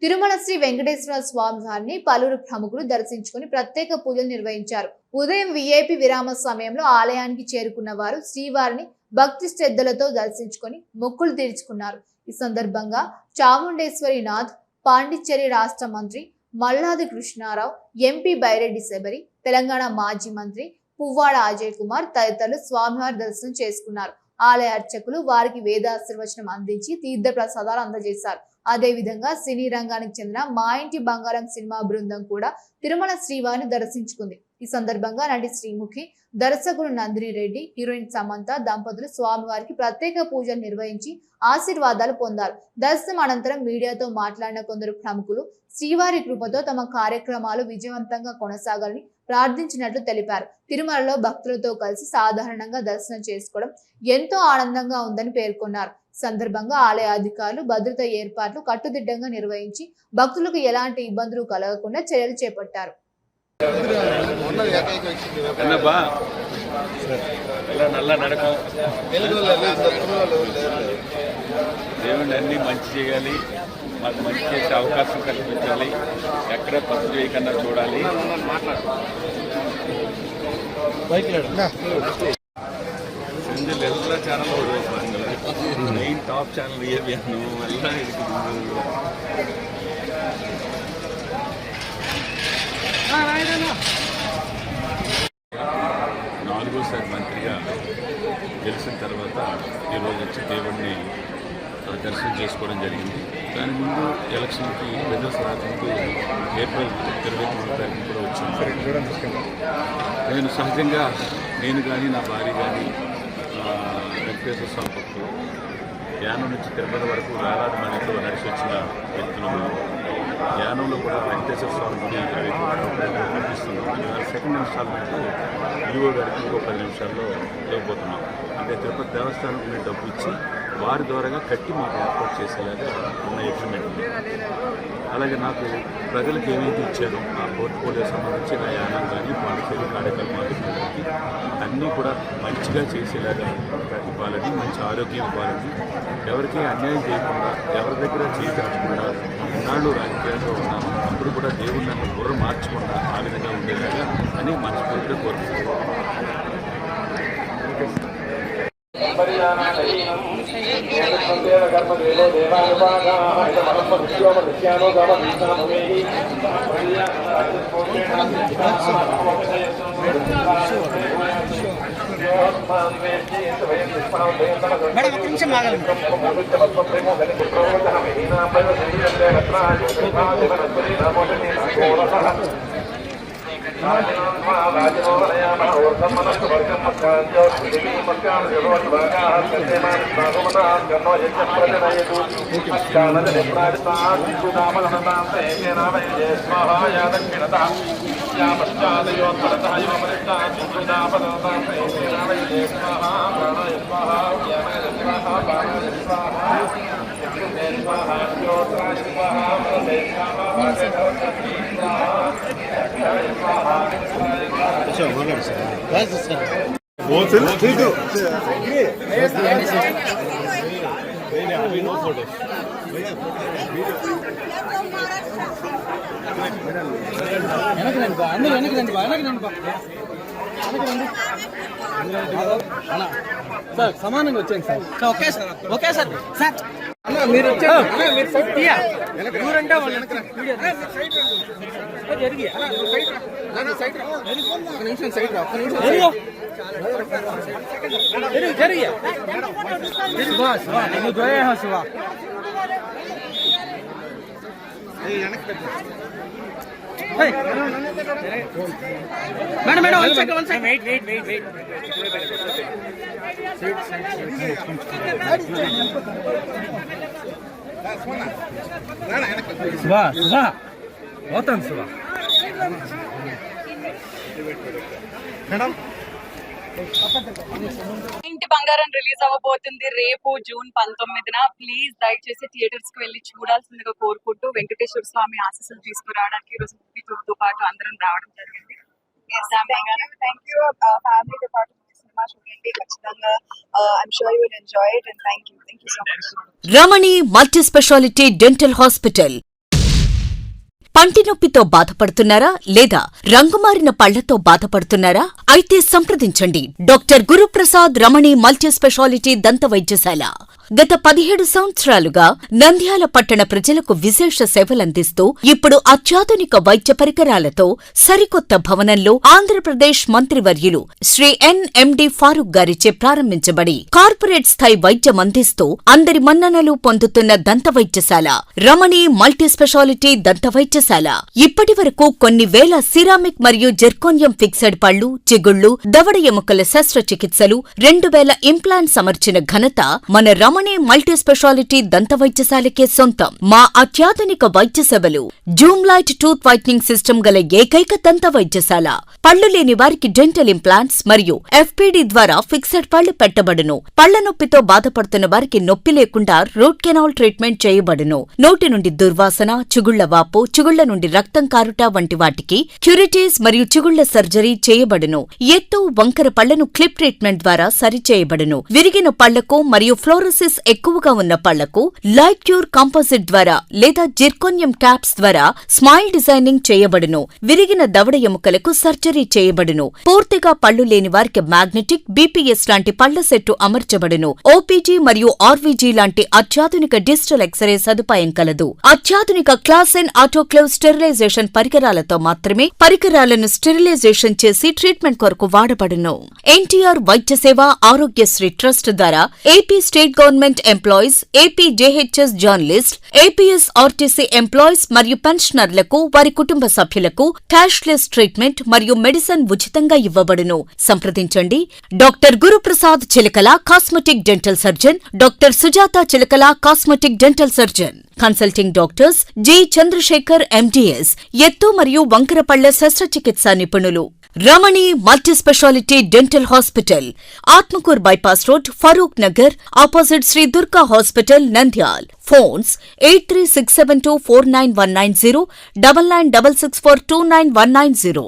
తిరుమల శ్రీ వెంకటేశ్వర స్వామి వారిని పలువురు ప్రముఖులు దర్శించుకుని ప్రత్యేక పూజలు నిర్వహించారు. ఉదయం విఐపి విరామ సమయంలో ఆలయానికి చేరుకున్న వారు శ్రీవారిని భక్తి శ్రద్ధలతో దర్శించుకుని మొక్కులు తీర్చుకున్నారు. ఈ సందర్భంగా చాముండేశ్వరి నాథ్, పాండిచ్చేరి రాష్ట్ర మంత్రి మల్లాది కృష్ణారావు, ఎంపీ బైరెడ్డి శబరి, తెలంగాణ మాజీ మంత్రి పువ్వాడ అజయ్ కుమార్ తదితరులు స్వామివారి దర్శనం చేసుకున్నారు. ఆలయ అర్చకులు వారికి వేదాశీర్వచనం అందించి తీర్థ ప్రసాదాలు అందజేశారు. అదే విధంగా సినీ రంగానికి చెందిన మా ఇంటి బంగారం సినిమా బృందం కూడా తిరుమల శ్రీవారిని దర్శించుకుంది. ఈ సందర్భంగా నటి శ్రీముఖి, దర్శకుడు నందిని రెడ్డి, హీరోయిన్ సమంత దంపతులు స్వామివారికి ప్రత్యేక పూజలు నిర్వహించి ఆశీర్వాదాలు పొందారు. దర్శనం అనంతరం మీడియాతో మాట్లాడిన కొందరు ప్రముఖులు శ్రీవారి కృపతో తమ కార్యక్రమాలు విజయవంతంగా కొనసాగాలని ప్రార్థించినట్లు తెలిపారు. తిరుమలలో భక్తులతో కలిసి సాధారణంగా దర్శనం చేసుకోవడం ఎంతో ఆనందంగా ఉందని పేర్కొన్నారు. సందర్భంగా ఆలయ అధికారులు భద్రతా ఏర్పాట్లు కట్టుదిట్టంగా నిర్వహించి భక్తులకు ఎలాంటి ఇబ్బందులు కలగకుండా చర్యలు చేపట్టారు. దేవుడిని అన్ని మంచి చేయాలి, మాకు మంచి చేసే అవకాశం కల్పించాలి, ఎక్కడ తప్పు చేయకుండా చూడాలి. ಎಲ್ಲ ಚಾನಲ್ మెయిన్ టాప్ ఛానల్ ఏవియాను ಎಲ್ಲ నాలుగోసారి మంత్రిగా గెలిచిన తర్వాత ఈరోజు వచ్చి దేవుడిని దర్శనం చేసుకోవడం జరిగింది. దాని ముందు ఎలక్షన్కి రిజల్ట్స్ రాకముందు ఏప్రిల్ 23 తారీఖు కూడా వచ్చింది. నేను సహజంగా కానీ నా భార్య కానీ వెంకటేశ్వర స్వామి భక్తులు యానం నుంచి తిరుపతి వరకు వేలాది మందితో నడిచి వచ్చిన వ్యక్తులు. యానంలో కూడా వెంకటేశ్వర స్వామి గుడి కనిపిస్తున్నాం. సెకండ్ ఇన్స్టాల్మెంట్ ఈవో గారికి ఇంకో 10 నిమిషాల్లో లేకపోతున్నాం. అంటే తిరుపతి దేవస్థానం డబ్బు ఇచ్చి వారి ద్వారాగా కట్టి మాకు ఏర్పాటు చేసేలాగా ఉన్న అగ్రిమెంట్. అలాగే నాకు ప్రజలకు ఏమైతే ఇచ్చారో ఆ పోర్ట్ఫోలియో సంబంధించి నా యానం కానీ పాండిచేరి కార్యక్రమాలు అన్నీ కూడా మంచిగా చేసేలాగా ఇవ్వాలని, మంచి ఆరోగ్యం ఇవ్వాలని, ఎవరికి అన్యాయం చేయకుండా, ఎవరి దగ్గర చేయించకుండా ఇన్నాళ్ళు రాజకీయాల్లో ఉన్నాను. అప్పుడు కూడా దేవుడు నన్ను బుర్ర మార్చకుండా ఆ విధంగా ఉండేలాగా అని మనస్ఫూర్తిగా కోరుకుంటున్నాను. సార్ సమానంగా వచ్చాను sir. Okay sir, okay sir. Sir మీరు దూరంటే వాళ్ళు జరిగి ఒక నిమిషం సైడ్ రా, జరిగి నువ్వు Zoya Shiva madam one second wait Shiva పోతాను శివా మేడం. ఇంటి బంగారం రిలీజ్ అవ్వబోతుంది రేపు జూన్ 19న. ప్లీజ్ దయచేసి థియేటర్స్ కి వెళ్ళి చూడాల్సిందిగా కోరుకుంటూ వెంకటేశ్వర స్వామి ఆశీస్సులు తీసుకురావడానికి ఈరోజు మూవీతో పాటు అందరం రావడం జరిగింది. థ్యాంక్ యూ ఫ్యామిలీతో పాటు సినిమా చూడండి ఖచ్చితంగా. I'm sure you will enjoy it and thank you so much. Ramani multi specialty dental hospital. పంటి నొప్పితో బాధపడుతున్నారా లేదా రంగుమారిన పళ్లతో బాధపడుతున్నారా? అయితే సంప్రదించండి డాక్టర్ గురుప్రసాద్ రమణి మల్టీ స్పెషాలిటీ దంత వైద్యశాల. గత 17 సంవత్సరాలుగా నంద్యాల పట్టణ ప్రజలకు విశేష సేవలందిస్తూ ఇప్పుడు అత్యాధునిక వైద్య పరికరాలతో సరికొత్త భవనంలో ఆంధ్రప్రదేశ్ మంత్రివర్యులు శ్రీ ఎన్ఎండి ఫారూక్ గారిచే ప్రారంభించబడి కార్పొరేట్ స్థాయి వైద్యం అందిస్తూ అందరి మన్ననలు పొందుతున్న దంత వైద్యశాల రమణి మల్టీ స్పెషాలిటీ దంత వైద్యశాల ఇప్పటి వరకు కొన్ని వేల సిరామిక్ మరియు జెర్కోనియం ఫిక్సెడ్ పళ్లు, చిగుళ్లు, దవడ ఎముకల శస్త్రచికిత్సలు, 2000 ఇంప్లాంట్స్ అమర్చిన ఘనత మన రమణి మల్టీ స్పెషాలిటీ దంత వైద్యశాలకే సొంతం. మా అత్యాధునిక వైద్య సేవలు Zoom light tooth whitening system గల ఏకైక దంత వైద్యశాల. పళ్లు లేని వారికి డెంటల్ ఇంప్లాంట్స్ మరియు ఎఫ్పిడి ద్వారా ఫిక్సెడ్ పళ్లు పెట్టబడును. పళ్ల నొప్పితో బాధపడుతున్న వారికి నొప్పి లేకుండా రూట్ కెనాల్ ట్రీట్మెంట్ చేయబడును. నోటి నుండి దుర్వాసన, చిగుళ్ల వాపు, చిగుళ్ల నుండి రక్తం కారుట వంటి వాటికి క్యూరిటీస్ మరియు చిగుళ్ల సర్జరీ చేయబడును. ఎత్తు, వంకర పళ్లను క్లిప్ ట్రీట్మెంట్ ద్వారా సరిచేయబడును. విరిగిన పళ్లకు మరియు ఫ్లోరోసిస్ ఎక్కువగా ఉన్న పళ్లకు లైట్ క్యూర్ కాంపోజిట్ ద్వారా లేదా జిర్కోనియం క్యాప్స్ ద్వారా స్మైల్ డిజైనింగ్ చేయబడును. విరిగిన దవడ ఎముకలకు సర్జరీ చేయబడును. పూర్తిగా పళ్లు లేని వారికి మ్యాగ్నెటిక్, బీపీఎస్ లాంటి పళ్ల సెట్టు అమర్చబడును. ఓపీజీ మరియు ఆర్వీజీ లాంటి అత్యాధునిక డిజిటల్ ఎక్స్రే సదుపాయం కలదు. అత్యాధునిక క్లాస్ ఎన్ ఆటోక్లేవ్ స్టెరిలైజేషన్ పరికరాలతో మాత్రమే పరికరాలను స్టెరిలైజేషన్ చేసి ట్రీట్మెంట్ కొరకు వాడబడును. ఎన్టీఆర్ వైద్య సేవ ఆరోగ్యశ్రీ ట్రస్ట్ ద్వారా AP state government employees, AP JHS journalist, APS RTC employees మరియు పెన్షనర్లకు వారి కుటుంబ సభ్యులకు క్యాష్లెస్ ట్రీట్మెంట్ మరియు మెడిసిన్ ఉచితంగా ఇవ్వబడును. సంప్రదించండి doctor Guruprasad Chilakala cosmetic dental surgeon, doctor Sujatha Chilakala cosmetic dental surgeon. Consulting doctors G Chandrasekhar MDS, ఎత్తు మరియు వంకర పళ్ల శస్త్రచికిత్సా నిపుణులు. Ramani multi specialty dental hospital, Atmakur bypass road, Farooq Nagar, opposite Sri Durga hospital, Nandyal. Phones 8367249190, 9966429190.